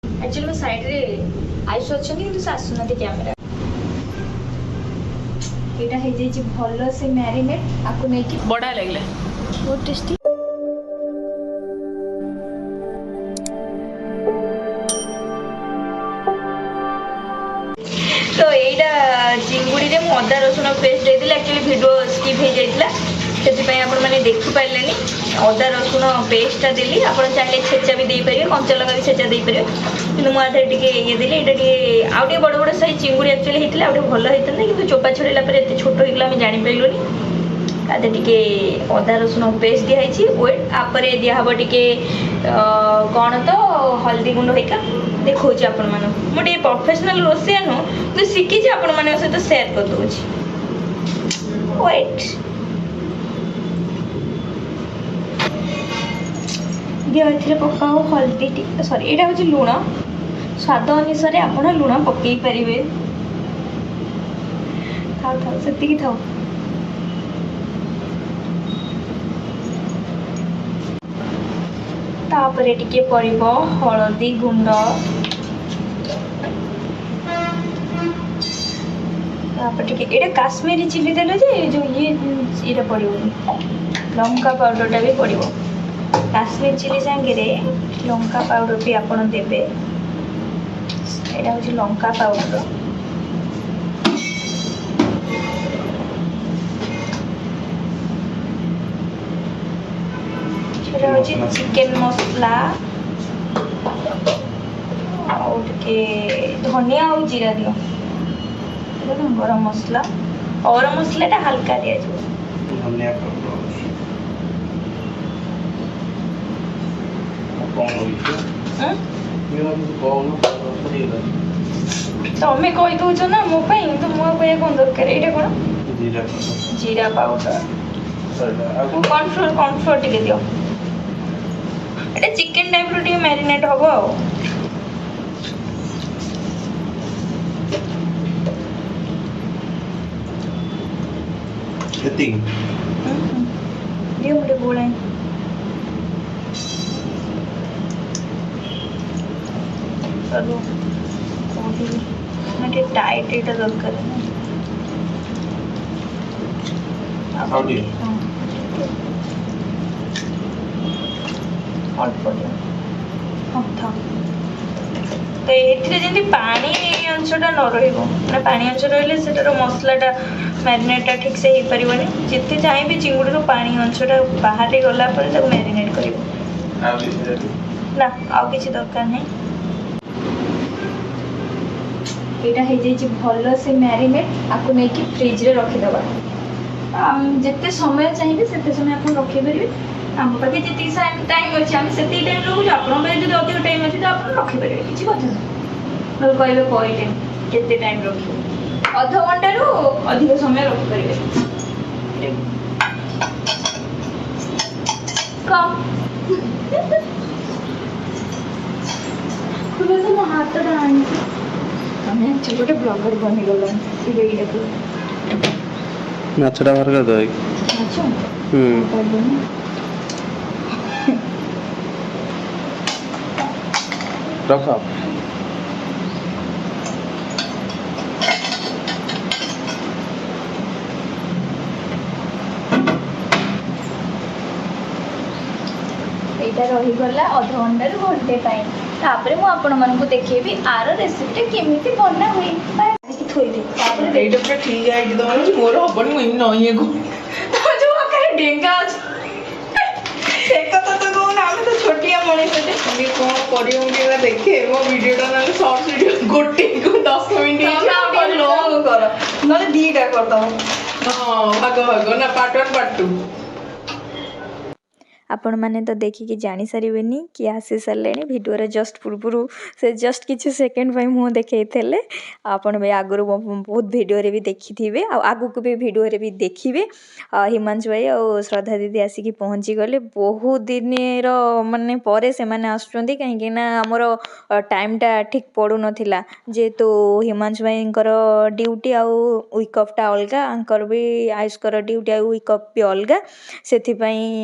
Actually मो side रे आयुष अच्छा कि आसुना कैमेरा यहाँ हो जाए भल से मैरिनेट आपको नहीं बड़ा लगला बहुत टेस्टी। तो यहाँ चिंगुड़ी रे अदा रसुण पेस्ट देती एक्चुअली वीडियो स्किप हो जाता से आपण मैंने देखी पारे अदा रसुण पेस्टा देली आप चाहिए छेचा भी दे पारे कंचा लगा भी छेचा दे पारे कि मुझे ये देली यहाँ आउ बड़ बड़ साइज चिंगुड़ी एक्चुअली होता है भल होता कि चोपा छड़ेला एत छोट होगा आम जापारूनी आधे टिके अदा रसुण पेस्ट दिखाई वेट आपरे दिहब टिके कौन तो हल्दी गुंड होइका देखो आपण मानु मोटे प्रोफेशनल रोसिया नु तो शिखी आपण माने सहित शेयर कर दोछि वेट ये पकाओ हल्दी सॉरी एटा हो लुण स्वाद अनुसार आपण लुण पकई पारे थाओ थाओ से थाओ तापरे टिके पड़िबो हळदी गुंड तापर टिके एटा काश्मीरी चिली देले जे जो ये पड़िबो लंका पाउडर भी पड़िबो काश्मीर चिली संगे रे लंका पाउडर भी आपण देबे एटा हो लंका पाउडर चिकेन मसला धनिया और जीरा दियो गरम मसला हल्का दिया तमें कही दौच ना मो तो मुझे कौन दरकार ये कौन जीरा पाउडर कॉर्नफ्लोर टिके दियो एटा चिकेन टाइप रो टिके मैरिनेट हबो आ दियो मुझे बोला चलो मुझे टाइट एटा दरकार है अल्प तो ये पानी अंशटा न रहा पानी अंश रही मसलाटा मैरिनेटा ठीक से हो पारे जिते चाहिए चिंगुड़ी पानी अंशटा बाहर गला मैरिनेट कर आउ कि दरकार नहीं यहाँ हो भल से मैरिनेट आपको नहीं फ्रिज रे रखीदबा जिते समय चाहिए से समय आप रखिपारे आम पाखे जी टाइम अच्छे आम से टाइम रोज आप अधिक टाइम अच्छे तो आप रखिपारे किसी कथा ना कहे कही केते टाइम रख अध घंटा रू अधिक समय रखिपारे कम खुले तो मो हाथ आनी तमें गोटे ब्लॉगर बनीगल माछटा बाहर कर दो रख यहाँ रहीगला अध घंटा घंटे तापर मुझे देखेबी आर रेसिपी केमी बना हुए थोड़ी ठीक है मोर हबन मुझे नई डेंगा छोटिया मनीष कौन कर देखे मो वीडियोटा ना शॉर्ट्स वीडियो गोटे को 10 मिनट लॉन्ग कर ना दीटा करदब हाँ भाग भाग ना पार्ट 1 पार्ट 2 आपण मैंने तो देखिकी जानी सारे कि आसी सारे भिडियो जस्ट पूर्व से जस्ट किसी सेकेंड मुँह देखते आपड़ भी आगुरी बहुत भिडियो भी देखी थे आगू को भी भिडियो भी देखिए हिमांशु भाई और श्रद्धा दीदी आसिक पहुँची गले बहुत दिन मानने पर से आसुँच कहीं आमर टाइमटा ठीक पड़ू नाला जेहेतु हिमांशु भाई ड्यूटी आउ वीक ऑफटा अलग आंकर भी आयुष्कर ड्यूटी आउ वीक ऑफ भी अलग से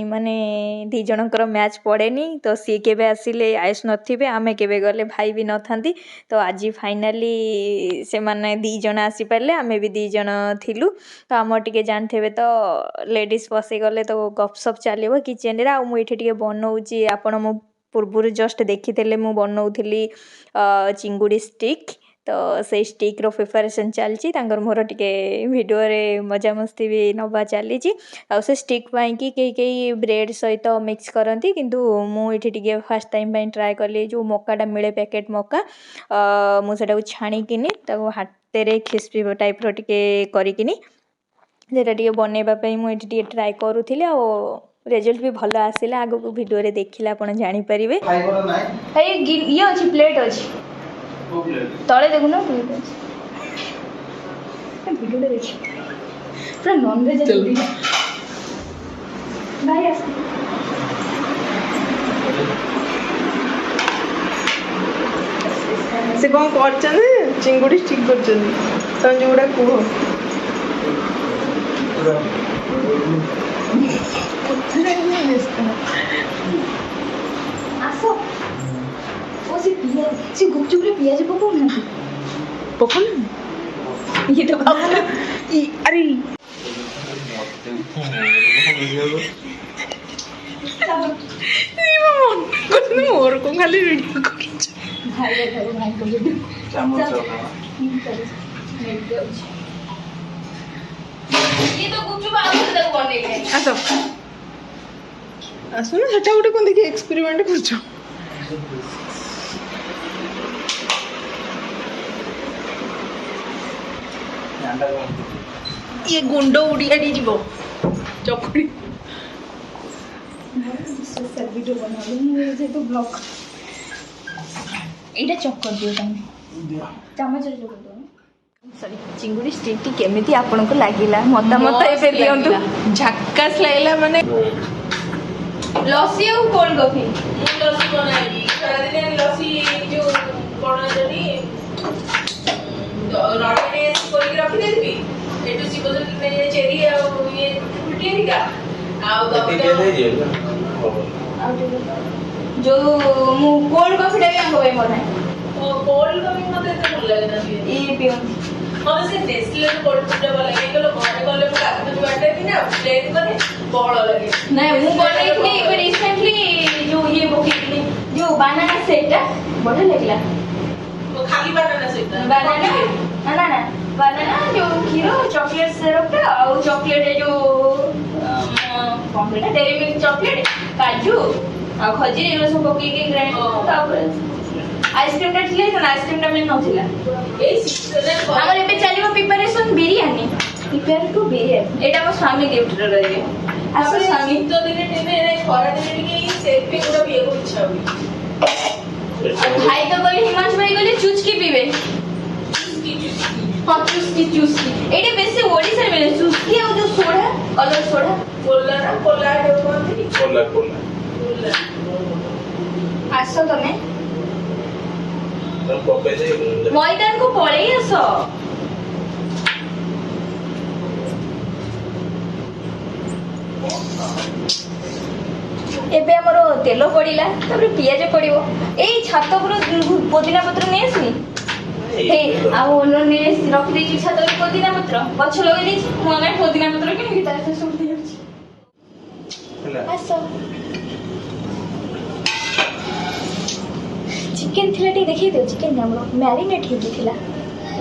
माने दी जनकर मैच पड़ेनी तो सी केबे आसिले आयुष नथिबे आमे केबे गले भाई भी नथांती तो आज फाइनाली से माने दी जन आसी पारले आमे भी दी जन थिलु तो आम टिके जानथेबे तो लेडीज पसि गले तो गपसप चलिबो किचन रे आ मु एठी टिके बनौची आपण मो पूर्व जस्ट देखी मु बनौली चिंगुड़ी स्टिक तो से स्टिक रो प्रिपरेशन चलची तांकर मोर टिके वीडियो रे मजा मस्ती भी नबा चली आ से स्टिक पाई कि कई ब्रेड सहित मिक्स करती किंतु मु एठी टिके फर्स्ट टाइम पाई ट्राई कली जो मक्काटा मिले पैकेट मक्का मु सेटा छाणिकिनी ताको हाथे क्रिस्पी टाइप रो टिके करिकिनी जेटा टिके बनैबा पई मु एठी टिके ट्राई करूथिले आ रिजल्ट भी भल आसिला आगो को वीडियो रे देखिला आपण जानि परिबे फाइबर नाइ भाई ये अछि प्लेट अछि तले देखु ना प्लेट अछि वीडियो रे देखि पूरा नॉन वेज है भाई आस से कौन करछन चिंगुड़ी स्टिक करछन तन जोड़ा कुहो आसो ओ से गुपचुप रे पियाज पको ना ये तो अरे मोर को खाली वीडियो भाई को वीडियो ये तो गुपचुप आउट तक बने गए आसो आसो ना हटा उठे कोन देखि एक्सपेरिमेंट करछो ये गुंडो उड़िया डी जीवो चकड़ी सोशल वीडियो बना लूं मुझे तो ब्लॉग एटा चक कर दियो तमे चमच रे कर दो सॉरी चिंगुड़ी स्टिक केमिति आपन को लागिला मतामत एबे दियंतु झक्कास लागला माने लस्सी और कोल्ड कॉफी लस्सी बनाई सारा दिन लस्सी जो कोन जनी रडे कोई रखी देबी एटू सिबल ने चेरी आ ये फुटी दिका आ जो मु कोल्ड कॉफी टा भी होवे मोर ओ कोल्ड कॉफी मते तो भल लागे ना ये पियो और से नेस्ले कोल्ड कॉफी भल लागे गलो घरे गले को कागज बाटे कि ना प्लेन करे बहल लागे नहीं मु बनाइथि एबे रिसेंटली जो ये बोकिथि जो बनाना सेटा बढ़िया लागला वो खाली बनाना सेटा बनाना ना बनाना जो खीरो चॉकलेट सिरप और चॉकलेट जो कॉम्प्लीट डेरी मिल्क चॉकलेट काजू और खजूर ये सब पके के ग्राइंड तापर आइसक्रीम टा थिले तो आइसक्रीम टा में नथिला ए सीजन हमर एबे चलिबो preparation biryani prepare to biryani एटा मो स्वामी गिफ्ट रे रही आसो स्वामी तो दिने दिने खरा दिने के सेट पे गुडा भी एगो इच्छा हुई भाई तो कहले हिमांशु भाई कहले चुचकी पीबे हाँ चुस्की एटे बेसे ओडिसा मिले चुस्की और जो सोडा कलर सोडा कोला ना कोला जो कोनती कोला आसो तमे तो पके दे मैदान को पळेई आसो एबे हमरो तेलो पड़िला तबरे पियाज पड़िबो एई छात पर पुदीना पत्र नै आसनी हे आ ओनो ने रख देछि छात पर पुदीना पत्र गछ लगे देछि मु आमे पुदीना पत्र कि तार से सब दे जाछि आसो चिकन थिला टी देखि दे चिकन हमरो मैरिनेट हे थिला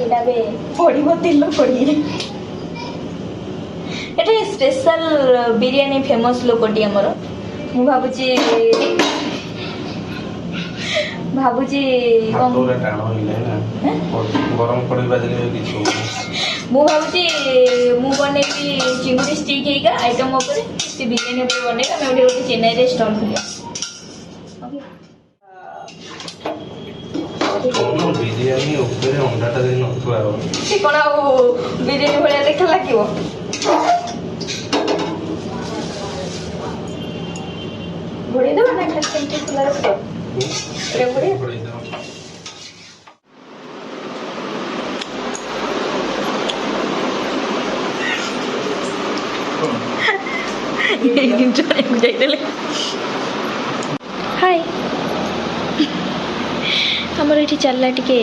एटा बे पड़िबो तेलो पड़ी एटा स्पेशल बिरयानी फेमस लोकटी हमरो मु भाबुची हातोरे टाणो हिले ना गरम पड़ी बाजले किछु मु भाबुची मु बनेबी चिंगुड़ी स्टिक हेगा आइटम ऊपर से बिरयानी ऊपर बनेगा मैं ओटे चेन्नई रे स्टॉल खोलिया कोनो बिरयानी ऊपर अंडाटा दे नथुआ से कोना बिरयानी भलिया देखा लागिवो घोड़ी दो ना खाली सेंटी खुला रखो रे घोड़ी ଏଇ ଜିନିଷ ଆଣିବାକୁ ଯାଇଥିଲେ। ହାଏ, ଆମର ଏଠି ଚାଲିଲା ଟିକେ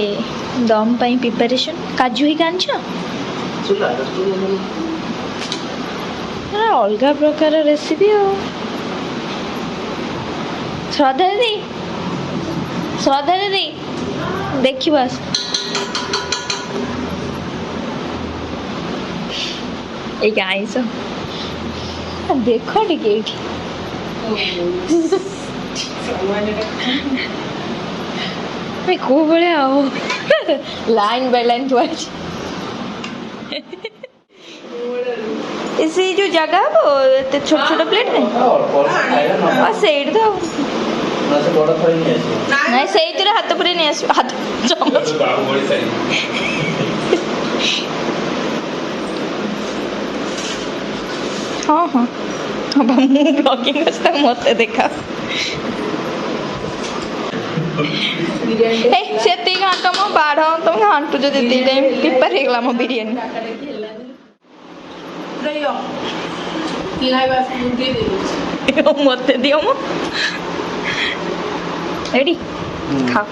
ଦମ୍ ପାଇଁ ପ୍ରିପାରେସନ୍। କାଜୁ ହେଇକି ଆଣିଛ? ଅଲଗା ପ୍ରକାର ରେସିପି ଆଉ। ଶ୍ରଦ୍ଧା ଦିଦି, ଶ୍ରଦ୍ଧା ଦିଦି ଦେଖିବ ଆସ। ଏଇ ଆଇଁଷ ଦେଖ ଟିକେ ଏଇଠି କୋଉ ଭଳିଆ ଆଉ ଲାଇନ୍ ବାଇ ଲାଇନ୍ ଥୁଆ ହେଇଛି। ସେଇ ଯୋଉ ଜାଗା ହବ ଏତେ ଛୋଟ ଛୋଟ ପ୍ଲେଟ୍ରେ ସେଇଠି ତ ନାଇଁ ସେଇଥିରେ ହାତ ପୁରେଇ ନେଇ ଆସିବ। ହାତ ଚାମଚ ହଁ ହଁ ହଁ ବା, ମୁଁ ବ୍ଲଗିଂ ଅଛି ତାକୁ ମତେ ଦେଖା। ସେତିକି ଘାଣ୍ଟ ମୋ ବାଢ଼, ତମେ ଘାଣ୍ଟୁଛ ଯେତିକି ଟାଇମ୍ ପ୍ରିପେୟାର ହେଇଗଲା ମୋ ବିରିୟାନୀ। ମତେ ଦିଅ ମୁଁ ଏଇଠି ଖାଅ।